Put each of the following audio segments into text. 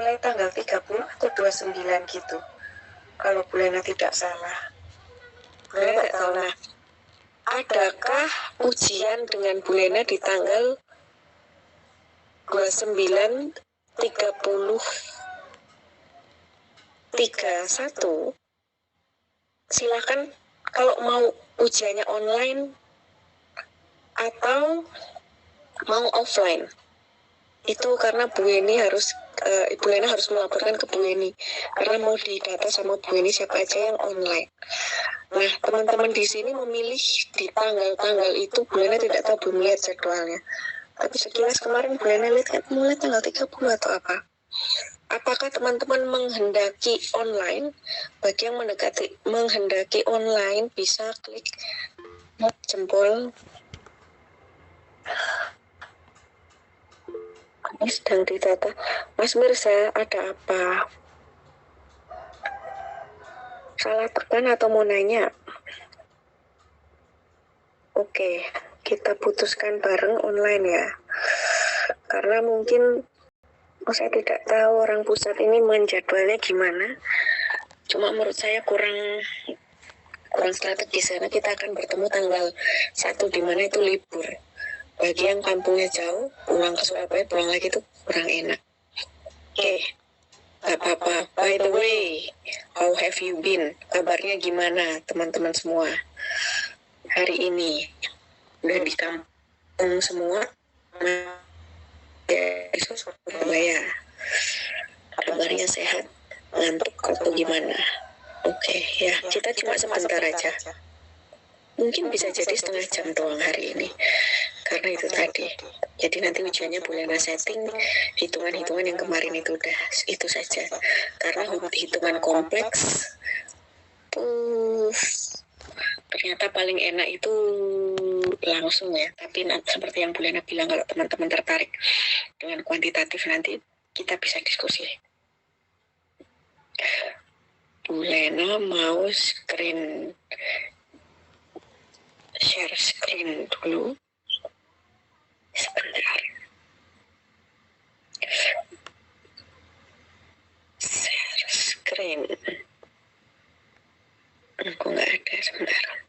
mulai tanggal 30 atau 29 gitu. Kalau Bu Lena tidak salah. Bu Lena tidak tahu. Nah, adakah ujian dengan Bu Lena di tanggal 29, 30, 31? Silakan kalau mau ujiannya online atau mau offline. Itu karena Bu Eni harus Ibu Lena harus melaporkan ke Bu Eni karena mau didata sama Bu Eni siapa aja yang online. Nah, teman-teman di sini memilih di tanggal-tanggal itu. Bu Lena tidak tahu, belum lihat jadwalnya. Tapi sekilas kemarin Bu Lena lihat kan mulai tanggal 30 atau apa. Apakah teman-teman menghendaki online? Bagi yang menghendaki online bisa klik jempol. Ini sedang didata. Mas Mirza, ada apa? Salah tekan atau mau nanya? Oke, kita putuskan bareng online ya. Karena mungkin saya tidak tahu orang pusat ini menjadwalnya gimana. Cuma menurut saya kurang strategis karena kita akan bertemu tanggal 1 di mana itu libur. Bagi yang kampungnya jauh, pulang ke Surabaya, pulang lagi itu kurang enak. Oke, gak apa-apa. By the way, how have you been? Kabarnya gimana teman-teman semua? Hari ini udah di kampung semua? Ya, Surabaya. Kabarnya sehat? Ngantuk atau gimana? Oke, ya kita cuma sebentar aja. Mungkin bisa jadi setengah jam doang hari ini. Karena itu tadi. Jadi nanti ujiannya boleh setting hitungan-hitungan yang kemarin itu udah itu saja. Karena hitungan kompleks ternyata paling enak itu langsung ya. Tapi seperti yang Bu Lena bilang, kalau teman-teman tertarik dengan kuantitatif nanti kita bisa diskusi. Bu Lena mau share screen dulu. Sebentar. Share screen. Aku nggak ada, sebentar.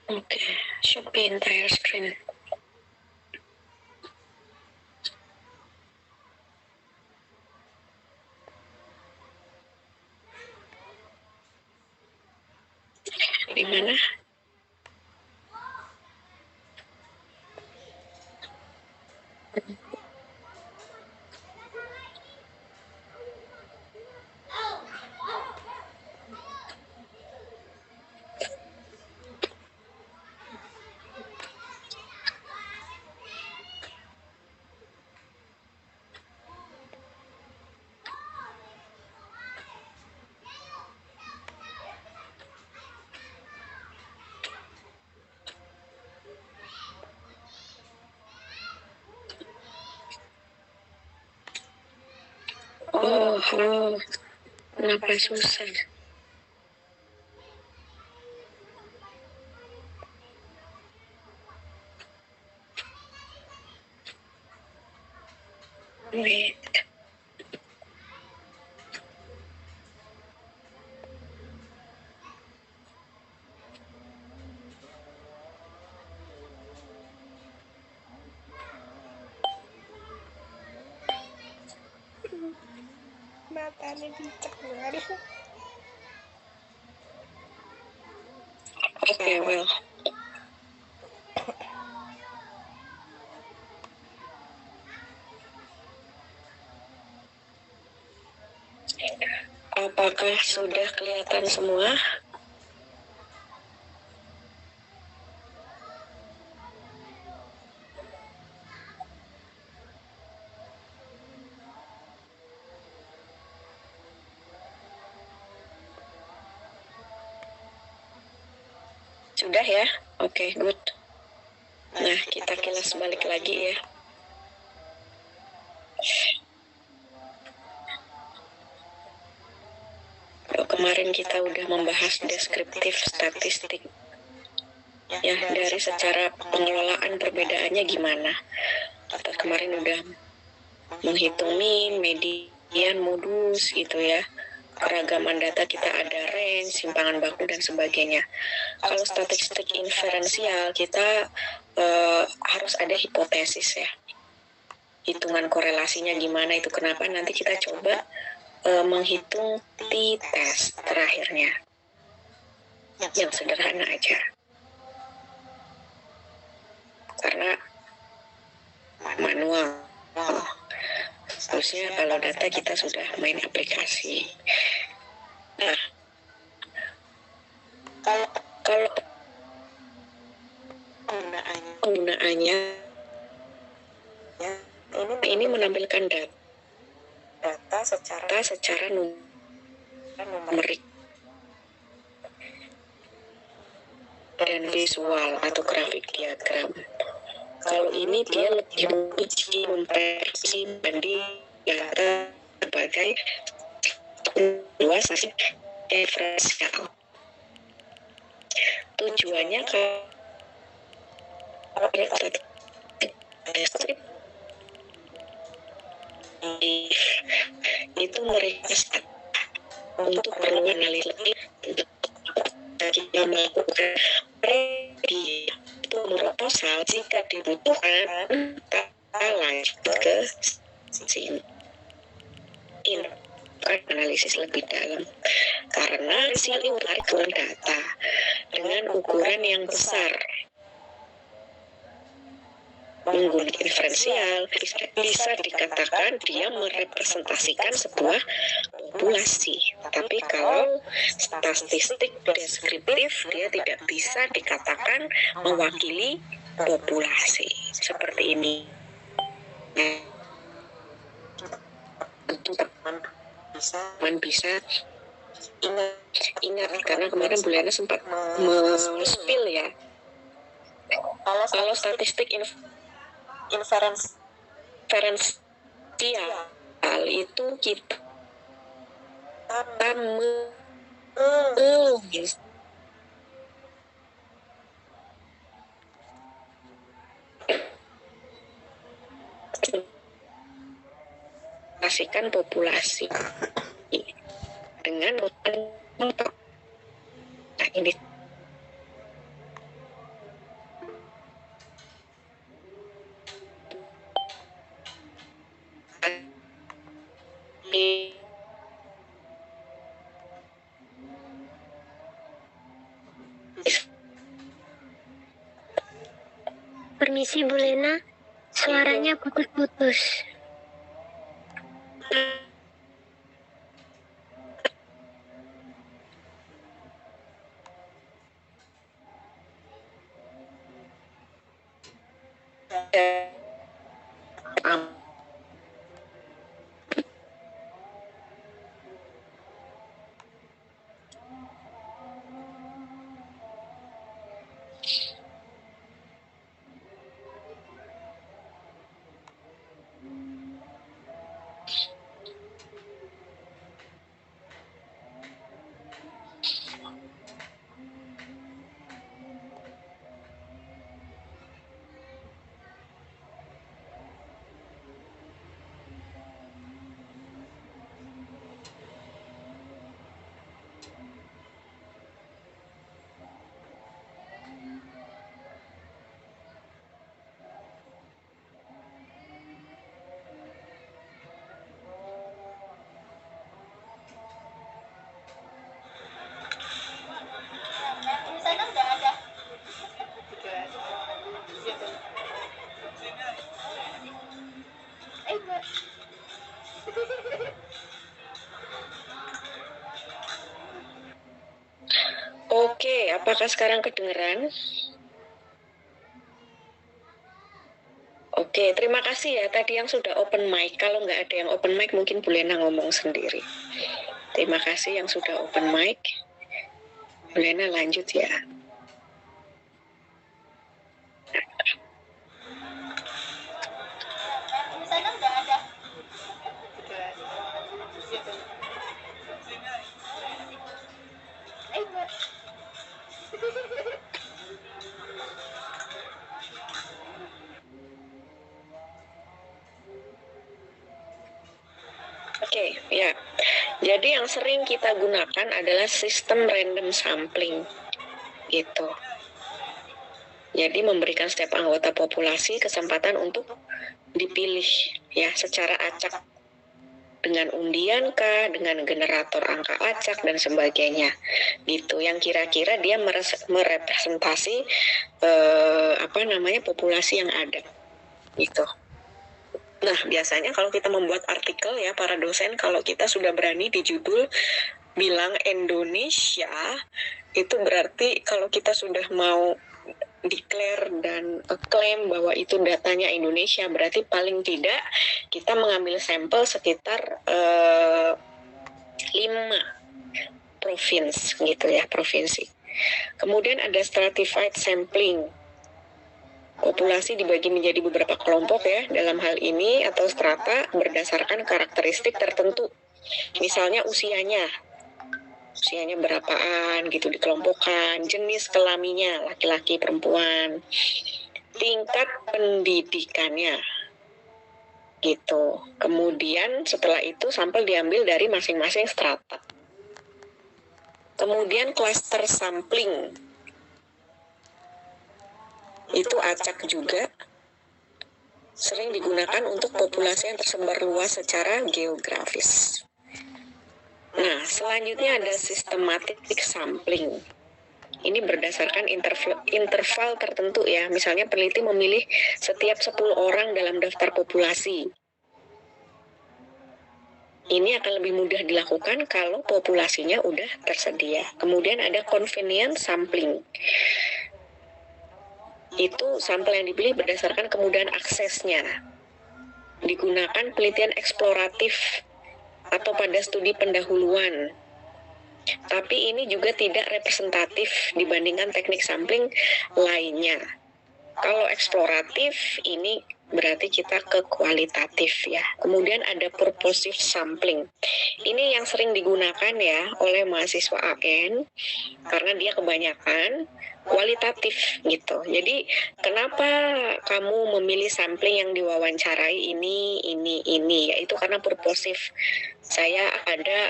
Oke, should be entire screen. Di mana? Oh, kenapa susah? Wait. matanya dicekal. Oke, well. Apakah sudah kelihatan semua? Sudah ya? Oke, good. Nah, kita kilas balik lagi ya. Kemarin kita udah membahas deskriptif statistik. Ya, dari secara pengelolaan perbedaannya gimana. Kita kemarin udah menghitung mean, median, modus gitu ya. Keragaman data kita ada range, simpangan baku, dan sebagainya. Kalau statistik inferensial, kita harus ada hipotesis ya. Hitungan korelasinya gimana itu, kenapa nanti kita coba menghitung t-test terakhirnya. Yang sederhana aja. Karena manual. Harusnya kalau data kita sudah main aplikasi. Nah, kalau penggunaannya ini menampilkan data secara numerik dan visual atau grafik diagram. Kalau ini dia lebih menguji mempersi banding data sebagai luas diferensial. Tujuannya kalau itu mereka untuk perlu analisis kita melakukan prediksi itu proposal jika dibutuhkan kita lanjut ke sini analisis lebih dalam karena risiko menarik data dengan ukuran yang besar menggunakan diferensial bisa dikatakan dia merepresentasikan sebuah populasi. Tapi kalau statistik deskriptif dia tidak bisa dikatakan mewakili populasi seperti ini. Teman bisa ingat karena kemarin Bu Lena sempat men-spill ya. Kalau statistik inferensial itu kita mengasihkan populasi dengan nah ini Permisi Bu Lena, suaranya putus-putus. apakah sekarang kedengeran? Oke, terima kasih ya tadi yang sudah open mic. Kalau nggak ada yang open mic, mungkin Bu Lena ngomong sendiri. Terima kasih yang sudah open mic. Bu Lena lanjut ya. Oke, ya. Jadi yang sering kita gunakan adalah sistem random sampling. Gitu. Jadi memberikan setiap anggota populasi kesempatan untuk dipilih ya secara acak, dengan undian kah, dengan generator angka acak dan sebagainya. Gitu. Yang kira-kira dia merepresentasi populasi yang ada. Gitu. Nah, biasanya kalau kita membuat artikel ya, para dosen kalau kita sudah berani di judul bilang Indonesia, itu berarti kalau kita sudah mau declare dan klaim bahwa itu datanya Indonesia, berarti paling tidak kita mengambil sampel sekitar 5 provinsi. Kemudian ada stratified sampling. Populasi dibagi menjadi beberapa kelompok ya dalam hal ini atau strata berdasarkan karakteristik tertentu. Misalnya usianya berapaan gitu dikelompokkan, jenis kelaminnya laki-laki perempuan, tingkat pendidikannya gitu. Kemudian setelah itu sampel diambil dari masing-masing strata. Kemudian cluster sampling itu acak juga, sering digunakan untuk populasi yang tersebar luas secara geografis. Nah, selanjutnya ada systematic sampling. Ini berdasarkan interval tertentu ya. Misalnya peneliti memilih setiap 10 orang dalam daftar populasi. Ini akan lebih mudah dilakukan kalau populasinya udah tersedia. Kemudian ada convenience sampling. Itu sampel yang dipilih berdasarkan kemudahan aksesnya. Digunakan penelitian eksploratif atau pada studi pendahuluan. Tapi ini juga tidak representatif dibandingkan teknik sampling lainnya. Kalau eksploratif ini berarti kita ke kualitatif ya. Kemudian ada purposive sampling. Ini yang sering digunakan ya oleh mahasiswa AN karena dia kebanyakan kualitatif gitu. Jadi kenapa kamu memilih sampling yang diwawancarai ini, yaitu karena purposive. Saya ada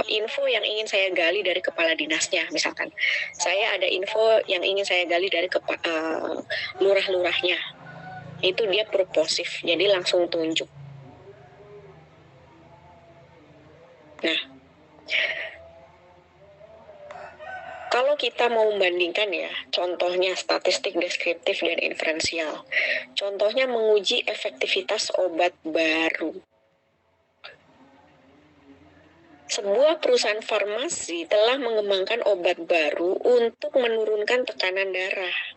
info yang ingin saya gali dari kepala dinasnya misalkan. Saya ada info yang ingin saya gali dari lurah-lurahnya. Itu dia purposive, jadi langsung tunjuk. Nah, kalau kita mau membandingkan ya, contohnya statistik deskriptif dan inferensial. Contohnya menguji efektivitas obat baru. Sebuah perusahaan farmasi telah mengembangkan obat baru untuk menurunkan tekanan darah.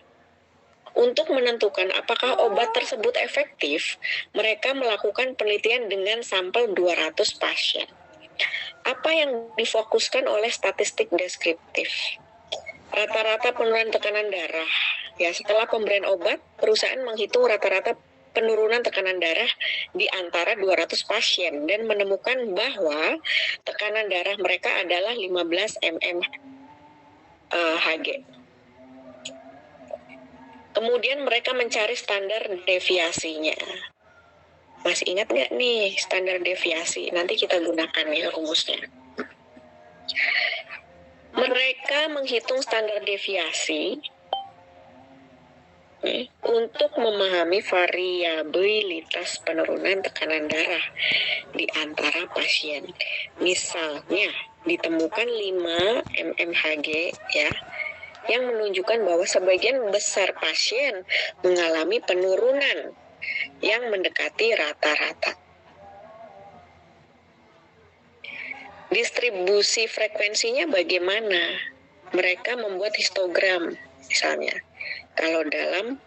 Untuk menentukan apakah obat tersebut efektif, mereka melakukan penelitian dengan sampel 200 pasien. Apa yang difokuskan oleh statistik deskriptif? Rata-rata penurunan tekanan darah. Ya, setelah pemberian obat, perusahaan menghitung rata-rata penurunan tekanan darah di antara 200 pasien dan menemukan bahwa tekanan darah mereka adalah 15 mmHg. Kemudian mereka mencari standar deviasinya. Masih ingat nggak nih standar deviasi? Nanti kita gunakan ya rumusnya. Mereka menghitung standar deviasi untuk memahami variabilitas penurunan tekanan darah di antara pasien. Misalnya ditemukan 5 mmHg ya, yang menunjukkan bahwa sebagian besar pasien mengalami penurunan yang mendekati rata-rata. Distribusi frekuensinya bagaimana? mereka membuat histogram misalnya. Kalau dalam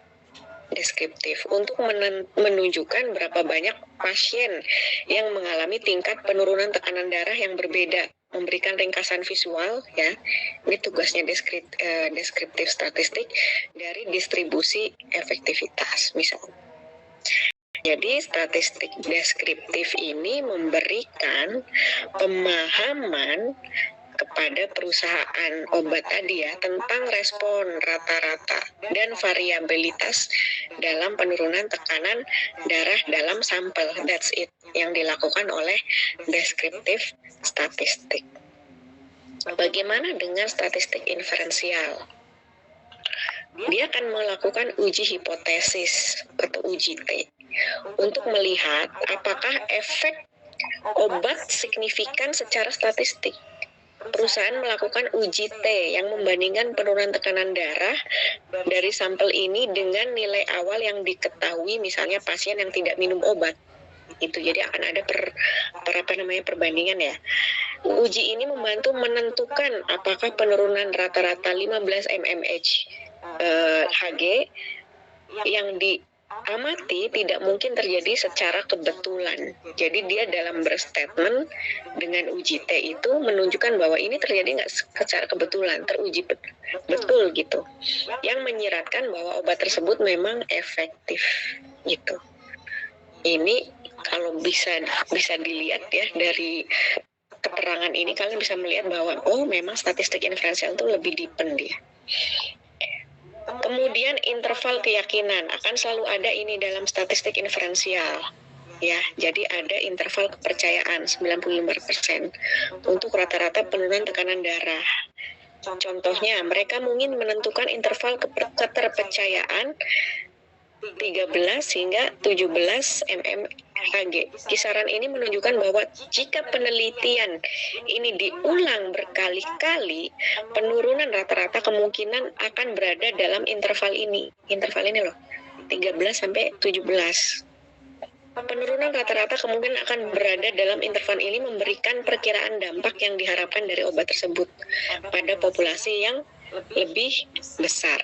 deskriptif untuk menunjukkan berapa banyak pasien yang mengalami tingkat penurunan tekanan darah yang berbeda, memberikan ringkasan visual ya. Ini tugasnya deskriptif statistik dari distribusi efektivitas misalnya. Jadi statistik deskriptif ini memberikan pemahaman kepada perusahaan obat tadi ya tentang respon rata-rata dan variabilitas dalam penurunan tekanan darah dalam sampel. That's it yang dilakukan oleh deskriptif statistik. Bagaimana dengan statistik inferensial? Dia akan melakukan uji hipotesis atau uji T untuk melihat apakah efek obat signifikan secara statistik. Perusahaan melakukan uji T yang membandingkan penurunan tekanan darah dari sampel ini dengan nilai awal yang diketahui misalnya pasien yang tidak minum obat. Itu jadi akan ada perbandingan ya. Uji ini membantu menentukan apakah penurunan rata-rata 15 mmHg yang diamati tidak mungkin terjadi secara kebetulan. Jadi dia dalam berstatement dengan uji T itu menunjukkan bahwa ini terjadi nggak secara kebetulan, teruji betul gitu. Yang menyiratkan bahwa obat tersebut memang efektif gitu. Ini kalau bisa dilihat ya dari keterangan ini kalian bisa melihat bahwa memang statistik inferensial itu lebih depend dia. Kemudian interval keyakinan akan selalu ada ini dalam statistik inferensial. Ya, jadi ada interval kepercayaan 95% untuk rata-rata penurunan tekanan darah. Contohnya, mereka ingin menentukan interval keterpercayaan 13 hingga 17 mmHg. Kisaran ini menunjukkan bahwa jika penelitian ini diulang berkali-kali, penurunan rata-rata kemungkinan akan berada dalam interval ini. Interval ini loh, 13 sampai 17. Penurunan rata-rata kemungkinan akan berada dalam interval ini memberikan perkiraan dampak yang diharapkan dari obat tersebut pada populasi yang lebih besar.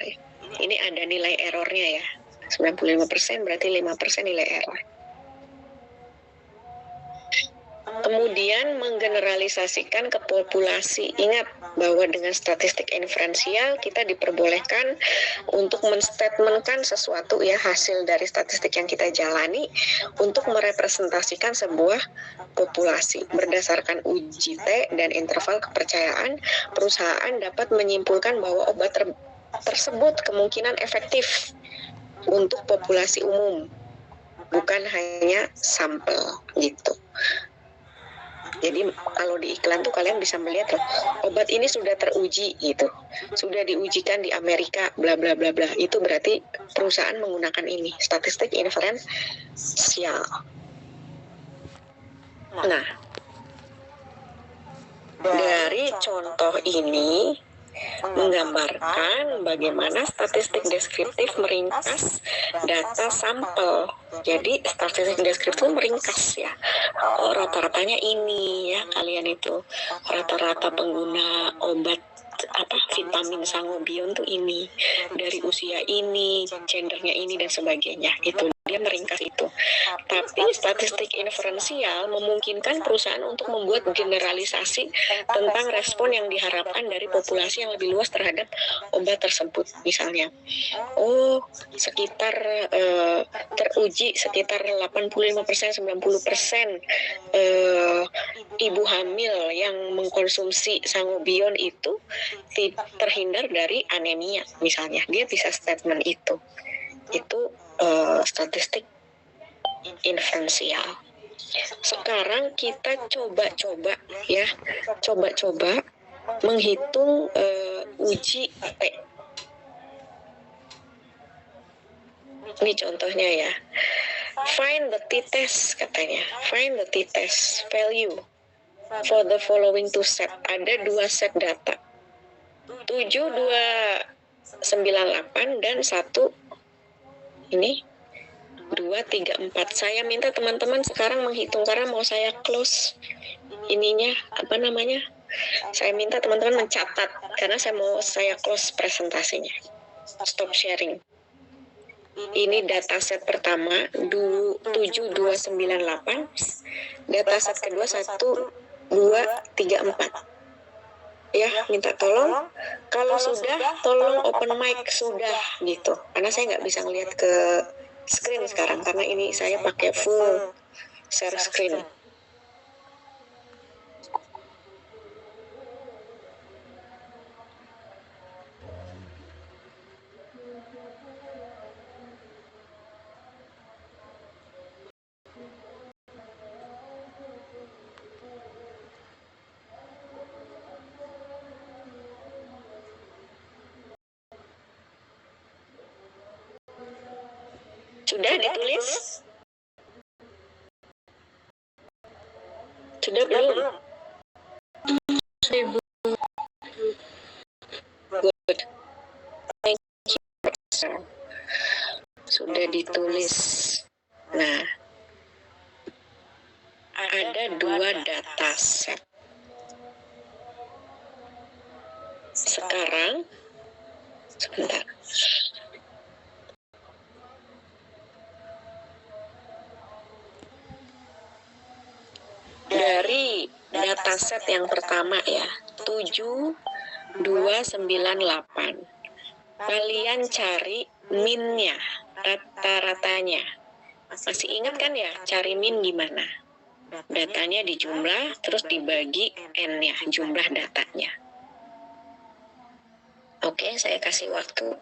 Ini ada nilai errornya ya. 95% berarti 5% nilai error. Kemudian menggeneralisasikan ke populasi. Ingat bahwa dengan statistik inferensial kita diperbolehkan untuk menstatementkan sesuatu ya, hasil dari statistik yang kita jalani untuk merepresentasikan sebuah populasi. Berdasarkan uji T dan interval kepercayaan, perusahaan dapat menyimpulkan bahwa obat tersebut kemungkinan efektif untuk populasi umum, bukan hanya sampel gitu. Jadi kalau di iklan tuh kalian bisa melihat loh, obat ini sudah teruji gitu, sudah diujikan di Amerika, bla bla bla bla. Itu berarti perusahaan menggunakan ini, statistik inferensial. Nah, dari contoh ini menggambarkan bagaimana statistik deskriptif meringkas data sampel. Jadi statistik deskriptif meringkas ya. Rata-ratanya ini ya, kalian itu rata-rata pengguna obat vitamin sangobion tuh ini, dari usia ini, gendernya ini dan sebagainya. Itu dia meringkas itu. Tapi statistik inferensial memungkinkan perusahaan untuk membuat generalisasi tentang respon yang diharapkan dari populasi yang lebih luas terhadap obat tersebut. Misalnya, sekitar teruji sekitar 85%, 90% ibu hamil yang mengkonsumsi sangobion itu terhindar dari anemia misalnya. Dia bisa statement itu statistik inferensial. Sekarang kita coba menghitung uji T. Ini contohnya ya. Find the t-test katanya. Find the t-test value for the following two set. Ada 2 set data. 7298 dan 1 ini 234. Saya minta teman-teman sekarang menghitung karena mau saya close Saya minta teman-teman mencatat karena saya close presentasinya. Stop sharing. Ini dataset pertama 7298, dataset kedua 1234. Ya, minta tolong kalau sudah tolong open mic sudah gitu. Karena saya nggak bisa ngelihat ke screen sekarang karena ini saya pakai full share screen. Sudah ditulis? Sudah belum? Good. Thank you. Sudah ditulis. Nah, ada 2 dataset. Sekarang, sebentar. Dari dataset yang pertama ya, 7298. Kalian cari min-nya, rata-ratanya. Masih ingat kan ya, cari min gimana? Datanya dijumlah, terus dibagi n-nya, jumlah datanya. Oke, saya kasih waktu.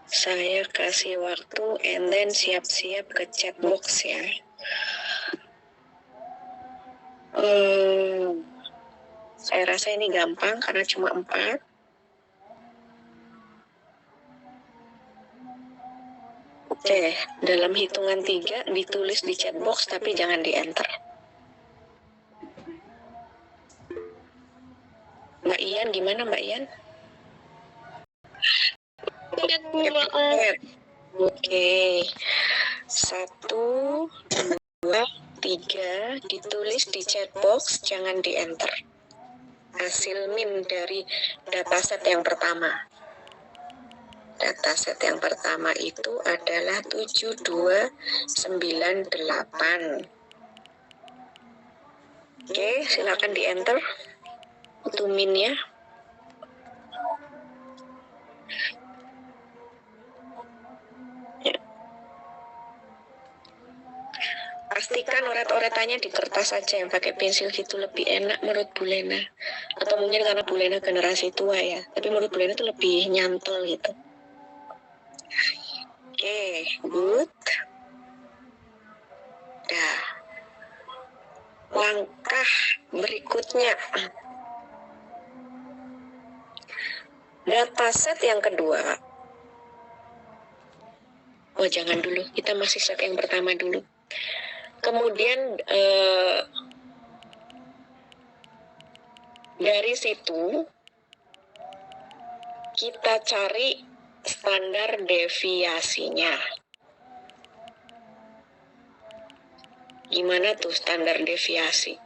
Saya kasih waktu and then siap-siap ke chat box ya. Saya rasa ini gampang karena cuma 4. Oke, dalam hitungan 3 ditulis di chat box tapi jangan di enter. Mbak Ian, gimana Mbak Ian? Oke, 1, 2, 3 ditulis di chat box, jangan di enter. Hasil min dari dataset yang pertama. Dataset yang pertama itu adalah 7298. Oke, silakan di enter. Itu min-nya. Pastikan oret-oretannya di kertas saja, yang pakai pensil gitu lebih enak menurut Bu Lena. Atau mungkin karena Bu Lena generasi tua ya, tapi menurut Bu Lena itu lebih nyantol gitu. Oke, good. Nah, langkah berikutnya. Dataset yang kedua. Oh, jangan dulu, kita masih set yang pertama dulu. Kemudian dari situ kita cari standar deviasinya. Gimana tuh standar deviasi?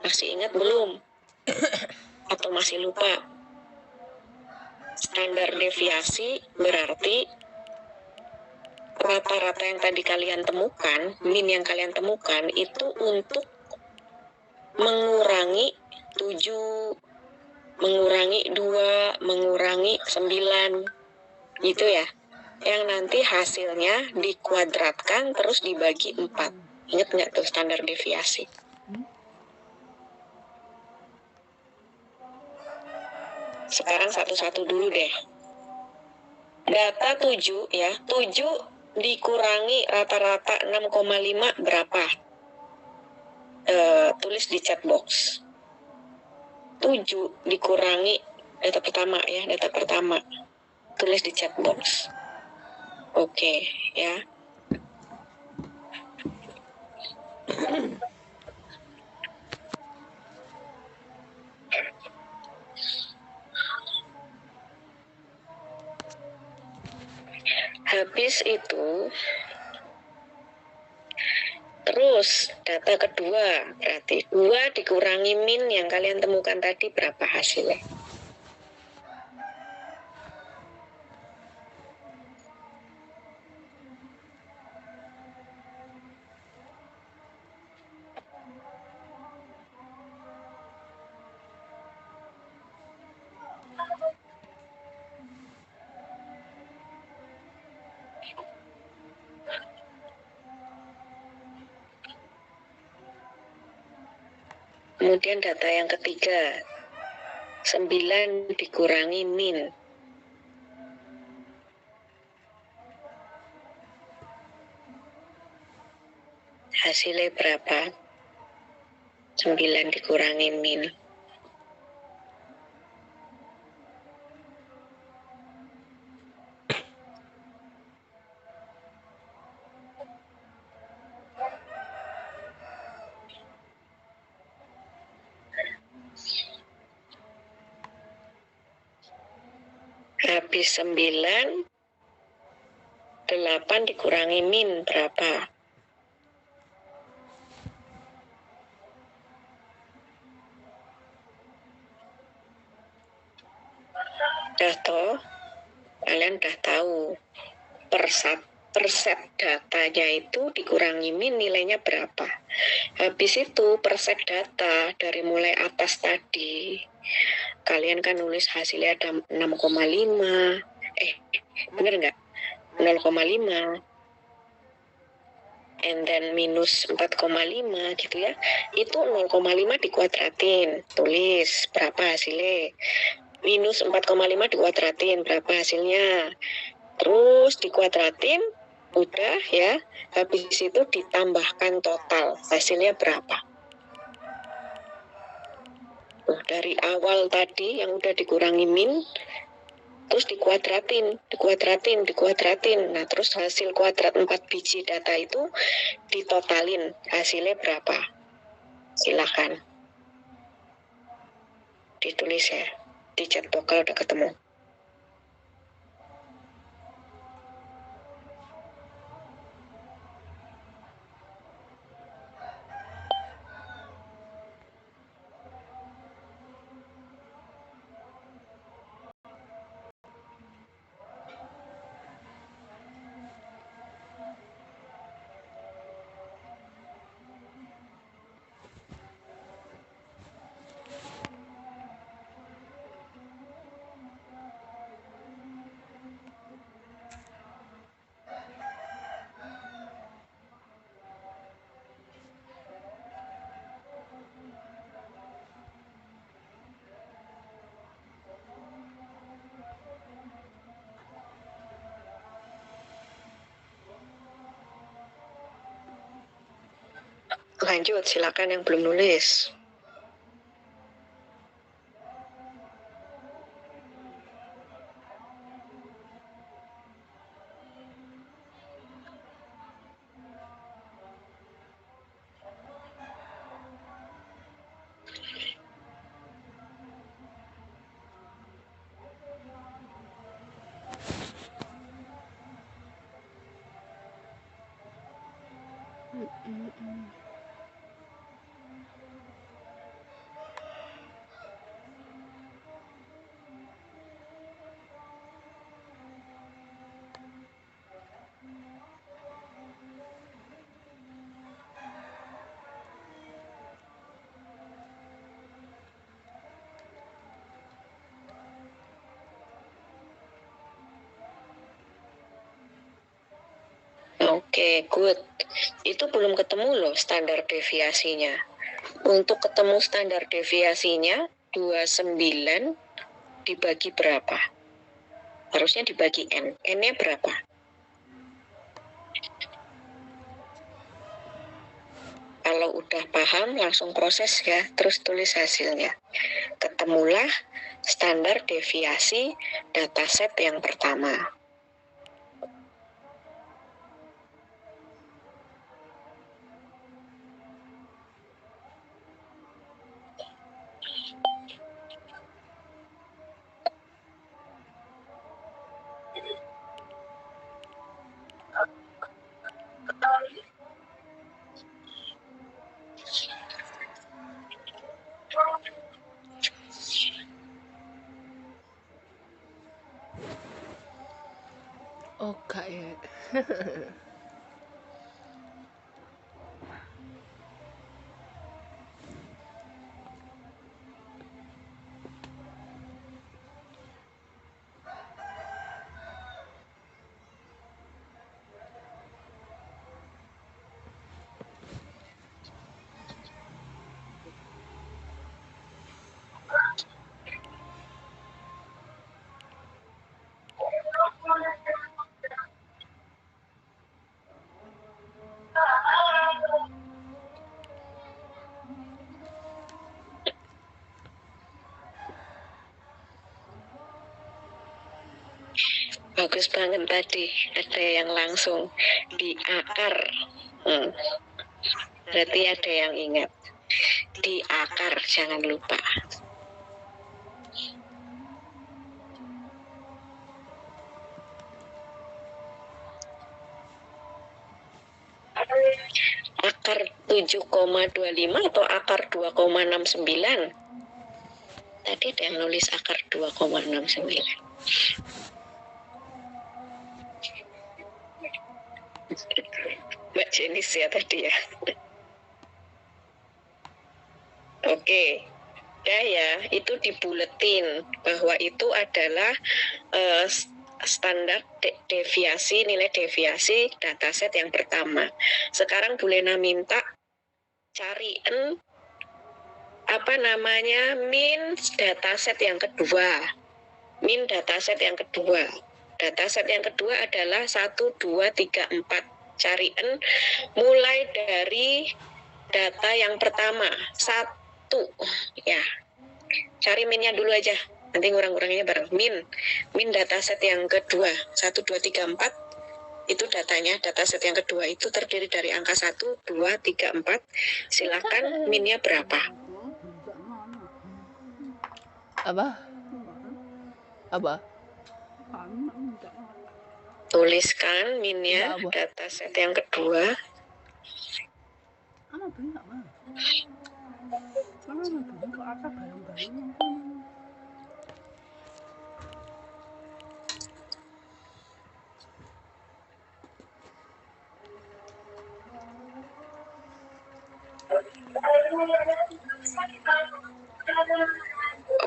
Masih ingat belum? Atau masih lupa? Standar deviasi berarti rata-rata yang tadi kalian temukan, min yang kalian temukan itu untuk mengurangi 7, mengurangi 2, mengurangi 9, gitu ya. Yang nanti hasilnya dikuadratkan terus dibagi 4. Ingat nggak tuh standar deviasi? Sekarang satu-satu dulu deh. Data 7 ya, 7 dikurangi rata-rata 6,5 berapa? Tulis di chat box. 7 dikurangi data pertama ya, data pertama. Tulis di chat box. Oke, ya. Habis itu, terus data kedua, berarti 2 dikurangi min yang kalian temukan tadi berapa hasilnya? Kemudian data yang ketiga, 9 dikurangi min. Hasilnya berapa? 9 dikurangi min. Habis 9, 8 dikurangi min berapa? Udah toh? Kalian udah tahu per set datanya itu dikurangi min nilainya berapa. Habis itu per set data dari mulai atas tadi, kalian kan nulis hasilnya ada 6,5, bener nggak? 0,5, and then minus 4,5 gitu ya. Itu 0,5 dikuadratin, tulis berapa hasilnya. Minus 4,5 dikuadratin, berapa hasilnya. Terus dikuadratin, udah ya. Habis itu ditambahkan total, hasilnya berapa. Dari awal tadi yang udah dikurangi min, terus dikuadratin. Nah, terus hasil kuadrat 4 biji data itu ditotalin, hasilnya berapa. Silakan ditulis ya, di chat box kalau udah ketemu. Lanjut, silakan yang belum nulis. Oke, good. Itu belum ketemu loh standar deviasinya. Untuk ketemu standar deviasinya, 29 dibagi berapa? Harusnya dibagi N. N-nya berapa? Kalau udah paham, langsung proses ya, terus tulis hasilnya. Ketemulah standar deviasi dataset yang pertama. Oh, gak ya. Bagus banget tadi, ada yang langsung di akar. Berarti ada yang ingat. Di akar, jangan lupa. Akar 7,25 atau akar 2,69? Tadi ada yang nulis akar 2,69. Mbak Jenis ya tadi ya. Oke. Ya, itu dibuletin bahwa itu adalah standar deviasi, nilai deviasi dataset yang pertama. Sekarang Bu Lena minta cariin min dataset yang kedua. Min dataset yang kedua. Dataset yang kedua adalah 1, 2, 3, 4. Cariin mulai dari data yang pertama, 1. Ya, cari minnya dulu aja. Nanti ngurang-nguranginnya bareng. Min dataset yang kedua, 1, 2, 3, 4. Itu datanya, dataset yang kedua itu terdiri dari angka 1, 2, 3, 4. Silakan minnya berapa? Apa? Tuliskan minnya dataset yang kedua.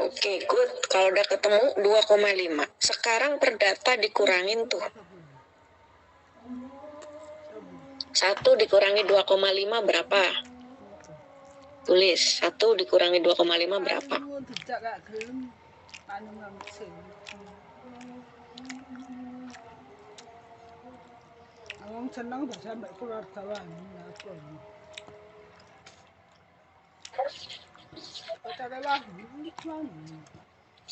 Oke, good. Kalau udah ketemu 2,5. Sekarang per data dikurangin tuh. 1 dikurangi 2,5 berapa? Tulis, 1 dikurangi 2,5 berapa? Senang bisa mbak keluarga.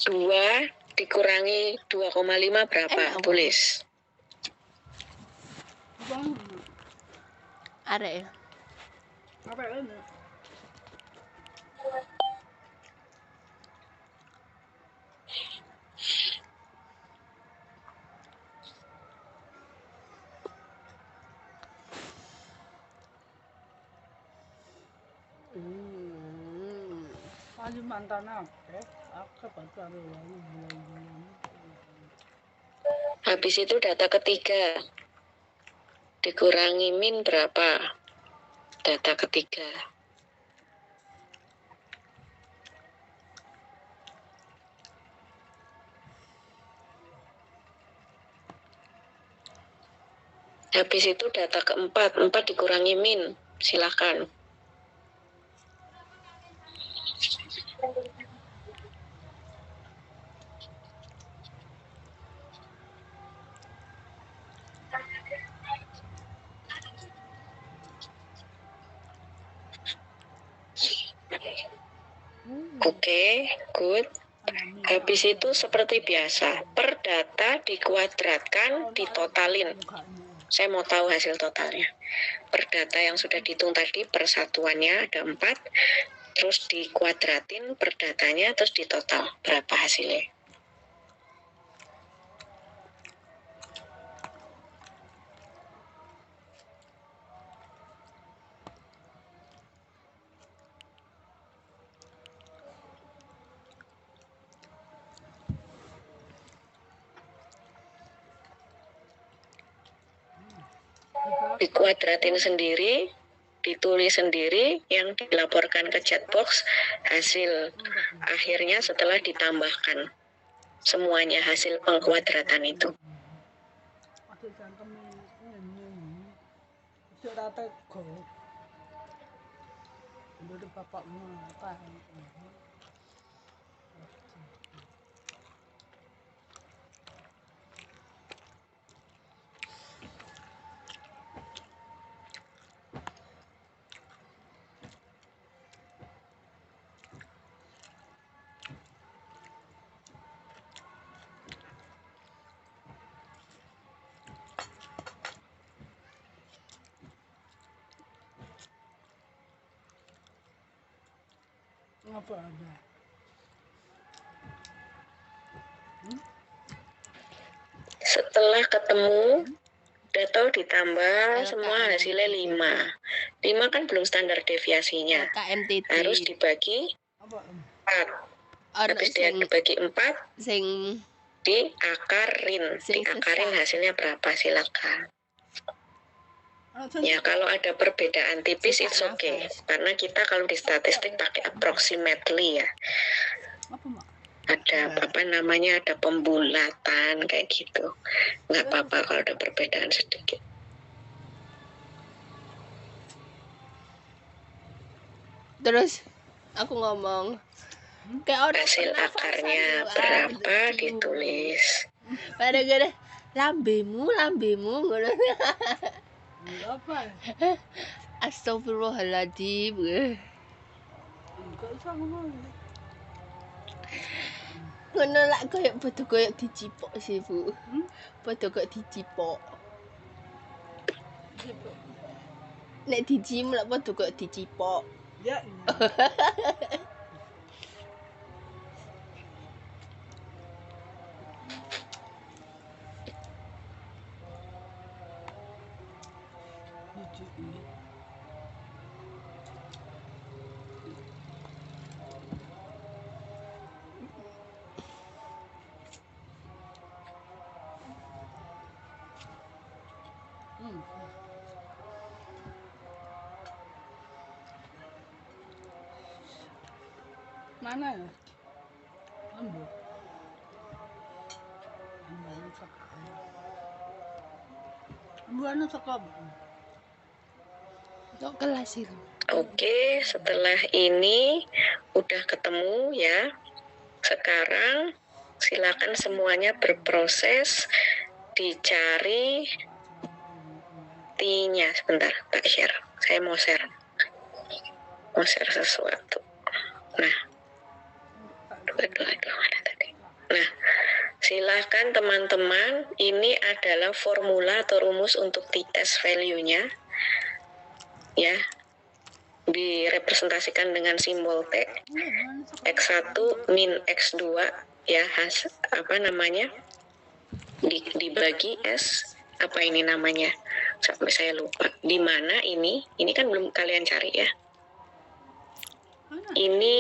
2 dikurangi 2,5 berapa? Tulis. Ada ya? Apa ini? Aja mantan aku pacar lalu bulan-bulan. Habis itu data ketiga. Dikurangi min berapa? Data ketiga. Habis itu data keempat, 4 dikurangi min. Silakan. Oke, good. Habis itu seperti biasa, per data dikuadratkan, ditotalin. Saya mau tahu hasil totalnya. Per data yang sudah dihitung tadi, persatuannya ada 4, terus dikuadratin per datanya, terus ditotal. Berapa hasilnya? dikuadratin sendiri, ditulis sendiri, yang dilaporkan ke chatbox hasil akhirnya setelah ditambahkan semuanya hasil pengkuadratan itu. Ada cangkem ini. Bisa rata go. Udah bapakmu apa? Apa ada? Setelah ketemu data ditambah semua hasilnya 5. 5 kan belum standar deviasinya. KMTT. Harus dibagi Apa? 4. Habis dia dibagi 4, sing diakarin. Sing Diakarin sesat. hasilnya berapa silakan. Ya kalau ada perbedaan tipis Sesat it's okay. nafas. Karena kita kalau di statistik pakai approximately ya. Apa mak? Ada apa namanya, ada pembulatan kayak gitu. Nggak apa-apa kalau ada perbedaan sedikit. Terus aku ngomong kayak orang Hasil pernafasan akarnya tuh, berapa betul. ditulis. Pada lambemu ngono. Apa? Astagfirullahaladzim. Enggak usah ngomong. Ngono lak koyo dicipok sih, Bu. Padha koyo dicipok. Nek dicium lak padha koyo dicipok. Ya. Mana ya? Ambil. Ambil sekarang. Buana sekap. Tok kelas itu. Oke, setelah ini udah ketemu ya. Sekarang silakan semuanya berproses, dicari T-nya. Sebentar, tak share. Saya mau share sesuatu. Nah, itu mana tadi? Nah, silahkan teman-teman, ini adalah formula atau rumus untuk t-test value-nya. Ya, direpresentasikan dengan simbol T. X1 min X2 ya, dibagi S, apa ini namanya? Sampai saya lupa. Di mana ini kan belum kalian cari ya. Ini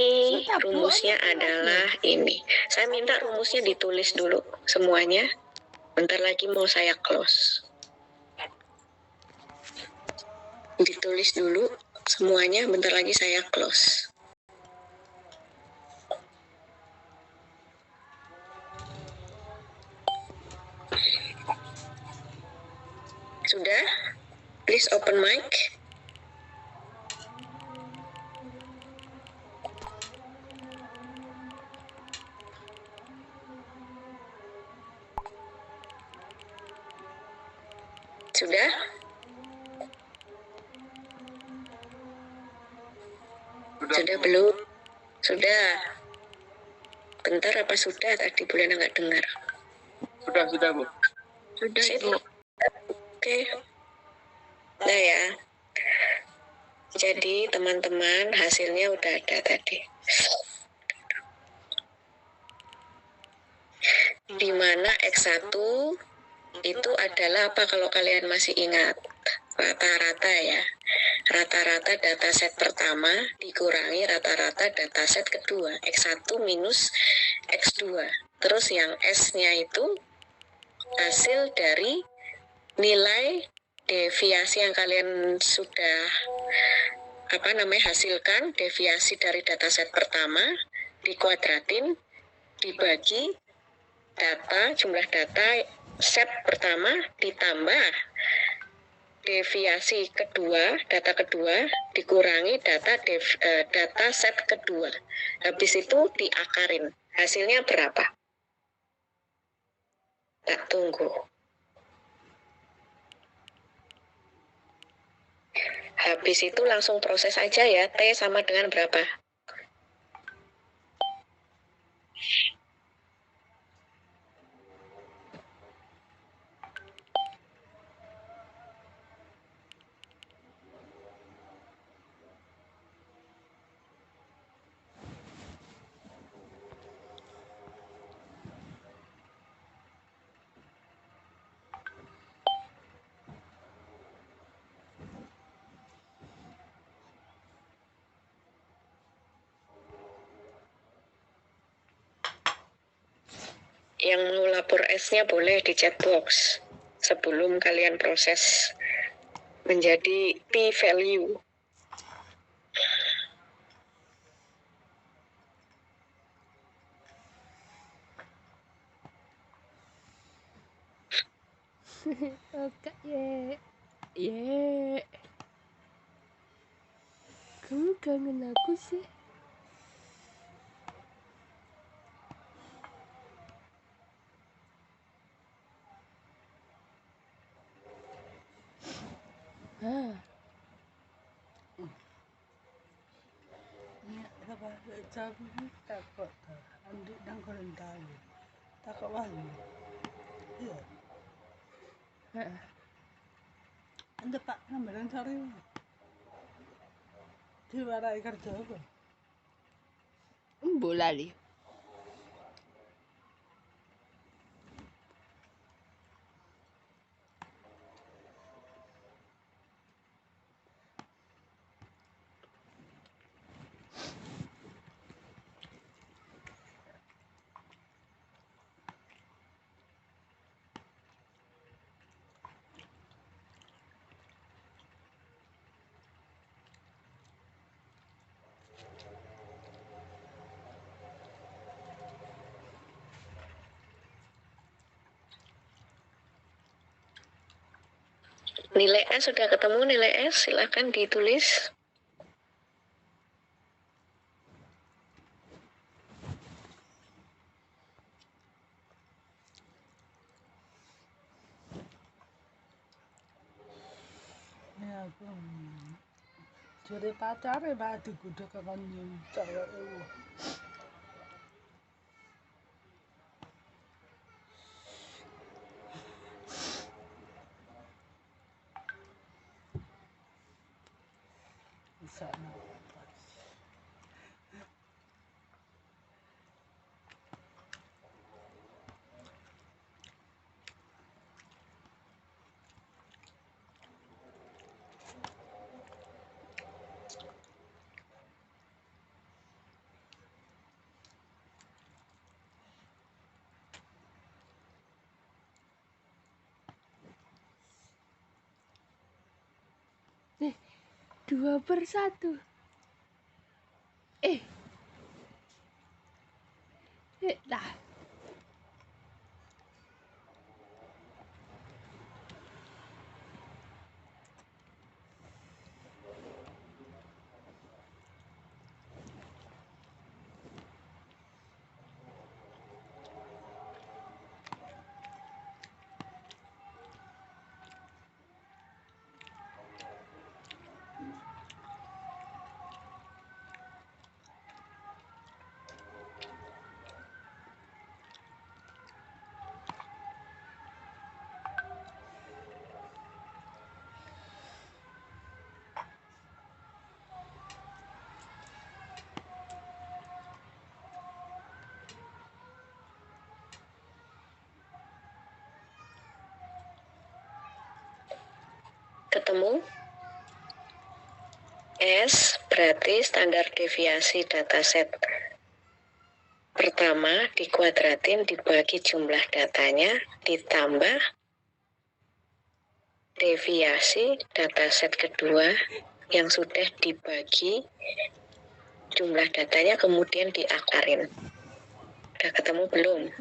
rumusnya adalah ini. Saya minta rumusnya ditulis dulu semuanya. Bentar lagi mau saya close. Ditulis dulu semuanya, bentar lagi saya close. Sudah? Please open mic. Sudah? Sudah belum? Sudah. Bentar, apa sudah tadi? Bulan nggak dengar. Sudah, Bu. Sudah, Ibu. Oke. Nah ya. Jadi teman-teman hasilnya udah ada tadi. Di mana X1 itu adalah apa kalau kalian masih ingat? Rata-rata ya. Rata-rata dataset pertama dikurangi rata-rata dataset kedua. X1 minus X2. Terus yang S-nya itu hasil dari nilai deviasi yang kalian sudah hasilkan, deviasi dari dataset pertama dikuadratin, dibagi jumlah data set pertama ditambah deviasi kedua, data kedua dikurangi data set kedua. Habis itu diakarin. Hasilnya berapa? Tak tunggu. Habis itu langsung proses aja ya. T sama dengan berapa? Yang mau lapor S-nya boleh di chat box sebelum kalian proses menjadi p-value. Oke, ye. Kamu kangen aku sih? Ini apa? Cabai takut dah. Andi nang koren tahu. Takut wali. Iya. Anda pak nambahan cari. Diwarai kerja apa? Bola li. Nilai S sudah ketemu, nilai S silahkan ditulis. Ya aku jadi pacar ya pak dikuda kawan yang cewek itu. Sana. Nih, 2/1. Dah. Ketemu? S berarti standar deviasi dataset pertama dikuadratin dibagi jumlah datanya ditambah deviasi dataset kedua yang sudah dibagi jumlah datanya kemudian diakarin. Udah ketemu belum?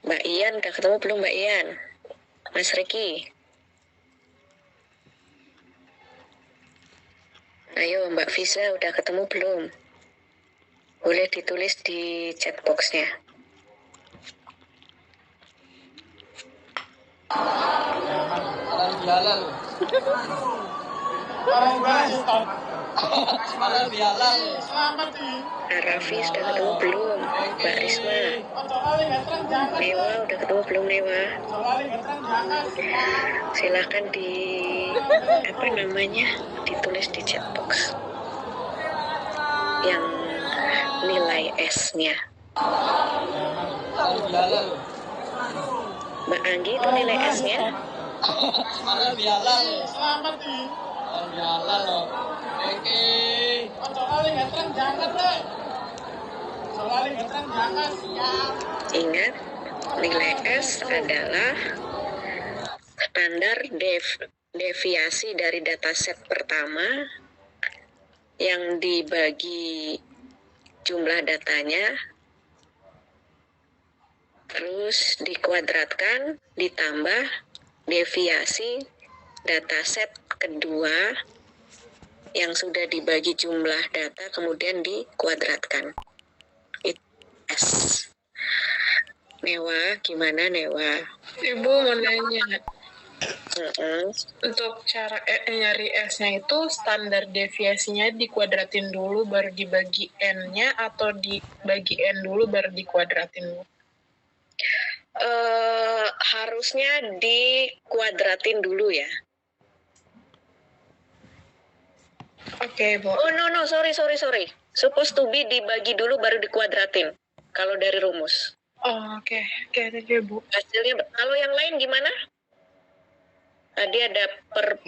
Mbak Ian, udah ketemu belum Mbak Ian? Mas Riki? Ayo Mbak Visa, udah ketemu belum? Boleh ditulis di chat box-nya. Raffi sudah ketemu belum? Mbak Risma? Newa udah ketemu belum Newa? Silahkan ditulis di chat box yang nilai S-nya. Mbak Anggi itu nilai S-nya? Ingat, nilai S adalah standar deviasi dari dataset pertama yang dibagi jumlah datanya, terus dikuadratkan, ditambah deviasi dataset kedua yang sudah dibagi jumlah data kemudian dikuadratkan. Itu S. Newa, gimana Newa? Ibu mau nanya, untuk cara nyari S-nya itu standar deviasinya dikuadratin dulu baru dibagi N-nya atau dibagi N dulu baru dikuadratin? Harusnya dikuadratin dulu ya. Oke, Bu. Oh no, sorry. Supposed to be dibagi dulu baru dikuadratin. Kalau dari rumus. Oh, oke, thank you, Bu. Hasilnya, kalau yang lain gimana? Tadi ada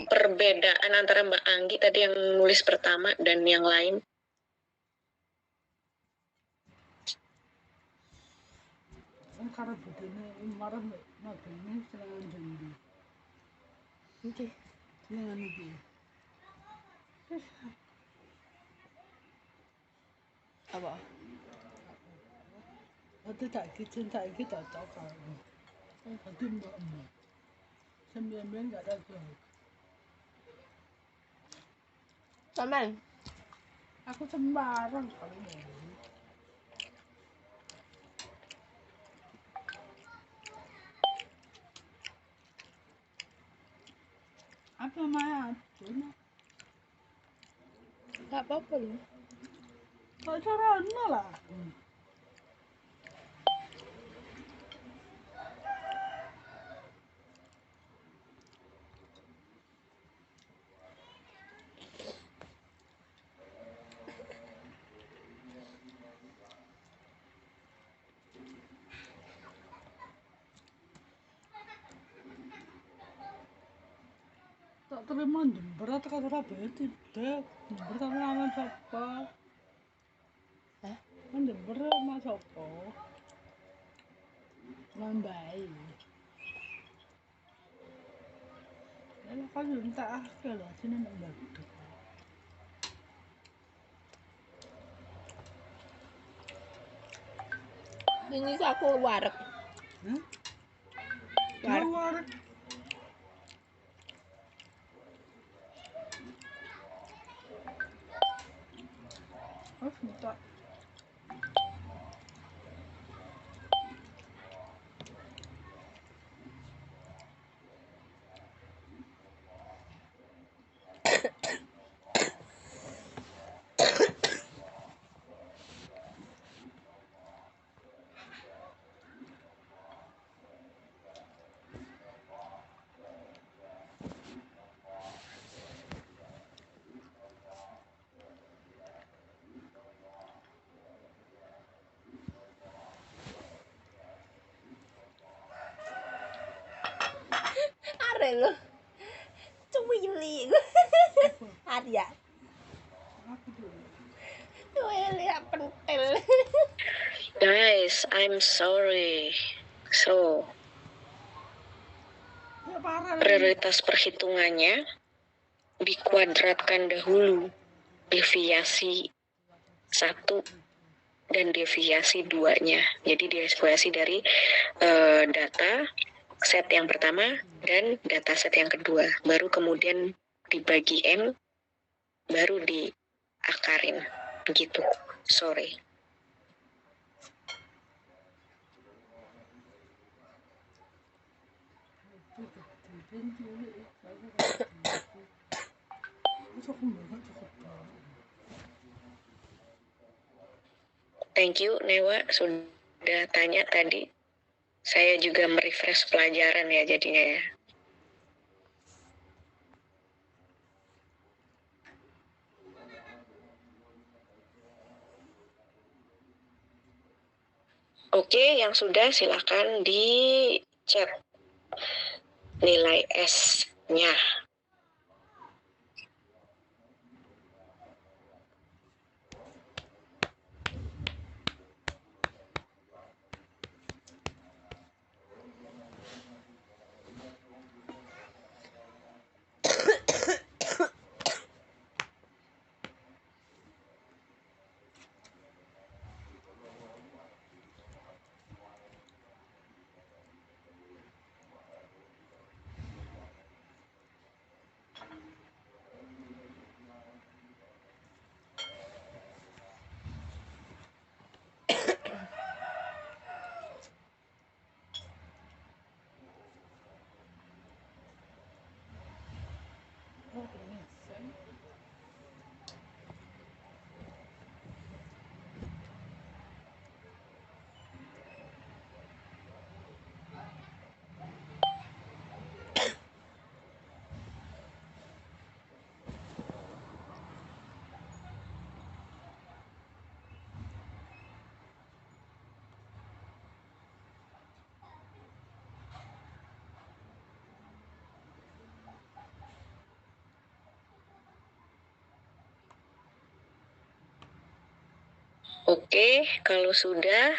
perbedaan antara Mbak Anggi tadi yang nulis pertama dan yang lain. Karena begini, marah ini serangan jendi. Oke. Serangan itu. Apa? Ada tak kita tahu kan. Tadi mbak. Sembilan nggak ada tuh. Saman. Aku sembarang kali ini. Apa namanya? Gak apa-apa loh. Kalau caranya lah. Tak terima berat kata apa tidak berat sama siapa berat sama siapa lambai ya kan minta akhir lah sini nak bantu Ini aku warak. Warak. Minta. Are lo. Cuwili. Arya. Aku dulu. Cuwili pentil. Guys, I'm sorry. So, Ya parah lagi. prioritas perhitungannya dikuadratkan dahulu deviasi 1 dan deviasi 2-nya. Jadi deviasi dari data set yang pertama dan data set yang kedua. Baru kemudian dibagi M, baru diakarin. Gitu. Sorry. Thank you, Newa, sudah tanya tadi. Saya juga merefresh pelajaran ya jadinya ya. Oke, yang sudah silakan dicek nilai S-nya. Oke, kalau sudah,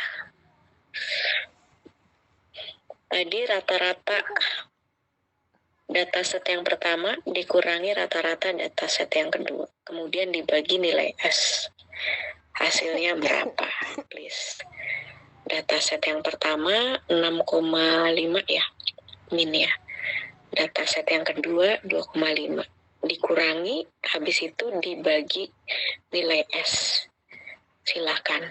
tadi rata-rata dataset yang pertama dikurangi rata-rata dataset yang kedua. Kemudian dibagi nilai S. Hasilnya berapa? Please. Dataset yang pertama 6,5 ya, min ya. Dataset yang kedua 2,5. Dikurangi, habis itu dibagi nilai S. Silakan.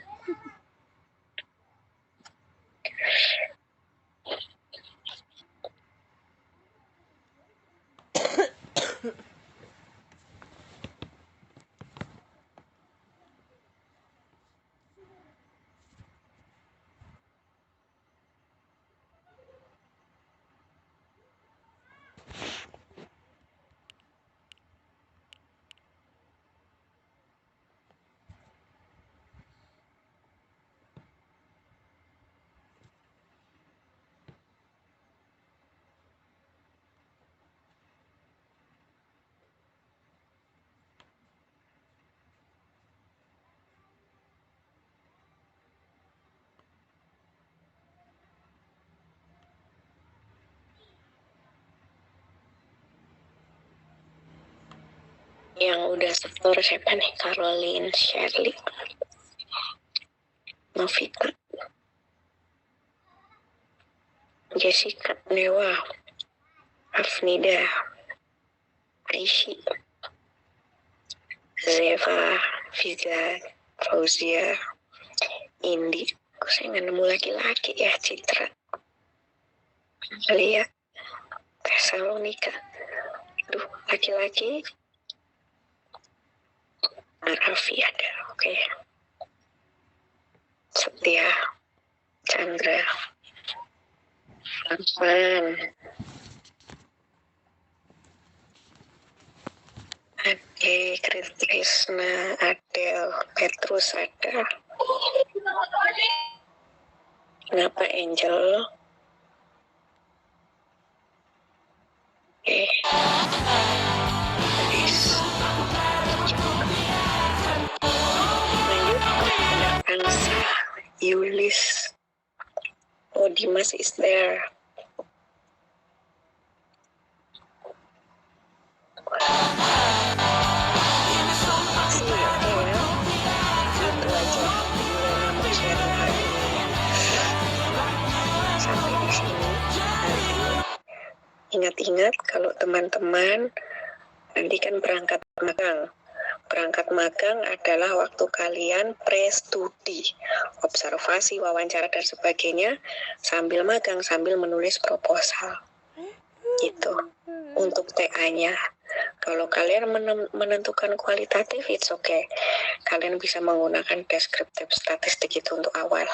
Yang udah store siapa nih? Caroline, Shirley, Novita, Jessica, Newa, Afnida, Aishi, Zeva, Fiza, Fauzia, Indi. Kok saya nggak nemu laki-laki ya? Citra, Lia, Tesalonika. Duh, laki-laki. Raffi ada, oke. Setia, Chandra, Arfan, Ade, Krisna, Adel, Petrus ada. Kenapa Angel? Oke. Lanjut, ada Ansa, Yulis. Oh, Dimas is there. Itu aja Bulena mau sharing hari ini ya. Sampai di sini. Nanti ingat-ingat kalau teman-teman nanti kan berangkat magang. Berangkat magang adalah waktu kalian pre-studi, observasi, wawancara, dan sebagainya, sambil magang, sambil menulis proposal. Gitu. Untuk TA-nya. Kalau kalian menentukan kualitatif, it's okay. Kalian bisa menggunakan deskriptif statistik itu untuk awal.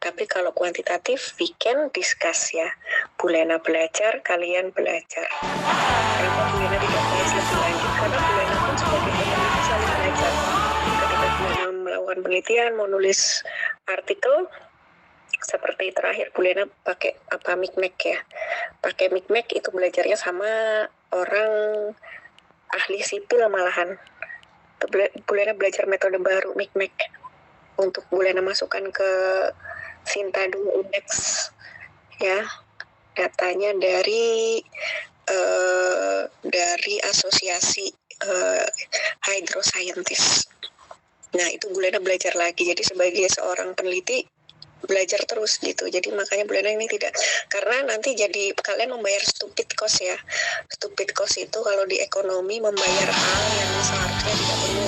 Tapi kalau kuantitatif, we can discuss ya. Bulena belajar, kalian belajar. Kenapa Bulena tidak bahas lebih lanjut? Karena Bulena pun sebagai peneliti selalu belajar. Ketika Bulena melakukan penelitian, mau nulis artikel, seperti terakhir Bulena pakai Micmac ya. Pakai Micmac itu belajarnya sama orang ahli sipil malahan. Bulena belajar metode baru Micmac untuk Bulena masukkan ke Sintadu Index ya. Datanya dari asosiasi hydroscientist. Nah, itu Bulena belajar lagi. Jadi sebagai seorang peneliti belajar terus gitu. Jadi makanya Bulena ini tidak, karena nanti jadi kalian membayar stupid cost ya. Stupid cost itu kalau di ekonomi membayar hal yang seharusnya tidak perlu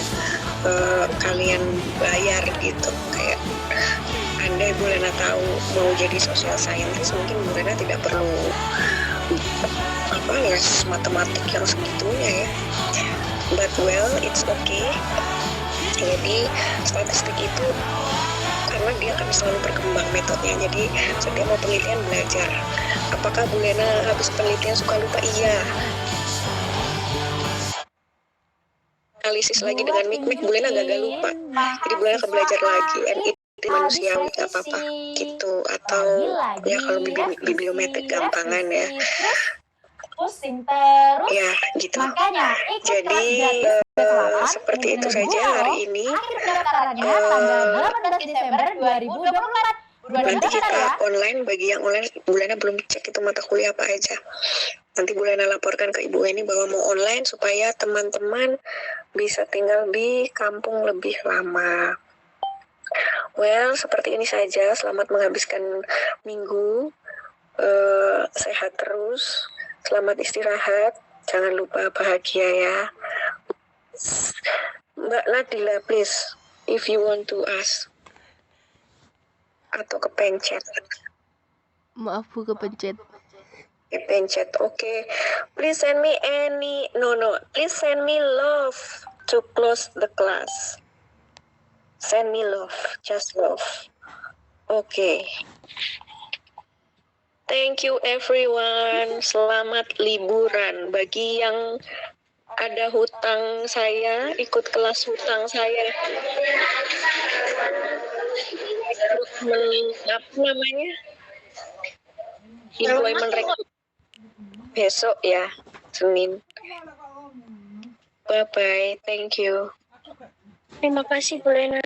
kalian bayar gitu. Kayak andai Bulena tahu mau jadi social scientist, mungkin Bulena tidak perlu les matematik yang segitunya ya. But well, it's okay. Jadi statistik itu karena dia akan selalu berkembang metodenya, jadi setiap mau penelitian belajar. Apakah Bulena habis penelitian suka lupa? Iya. Analisis lagi dengan Micmac, Bulena gagal lupa. Jadi Bulena akan belajar lagi, and itu manusiawi, gak apa-apa gitu. Atau ya kalau bibliometrik gampangan ya. Pusing terus Ya gitu. makanya ikut Jadi seperti itu saja hari ini. akhir pendaftarannya tanggal 18 Desember 2024 Nanti kita online, bagi yang online Bulena belum cek itu mata kuliah apa aja. Nanti Bulena laporkan ke Ibu Eni bahwa mau online supaya teman-teman bisa tinggal di kampung lebih lama. Well, seperti ini saja. Selamat menghabiskan minggu. Sehat terus. Selamat istirahat. Jangan lupa bahagia ya. Mbak Nadila, please, if you want to ask. Atau kepencet. Maaf Bu kepencet. Kepencet, okay. Please send me please send me love to close the class. Send me love, just love. Okay. Thank you everyone. Selamat liburan. Bagi yang ada hutang saya, ikut kelas hutang saya. Apa namanya? Employment besok ya, Senin. Bye bye. Thank you. Terima kasih Bulena.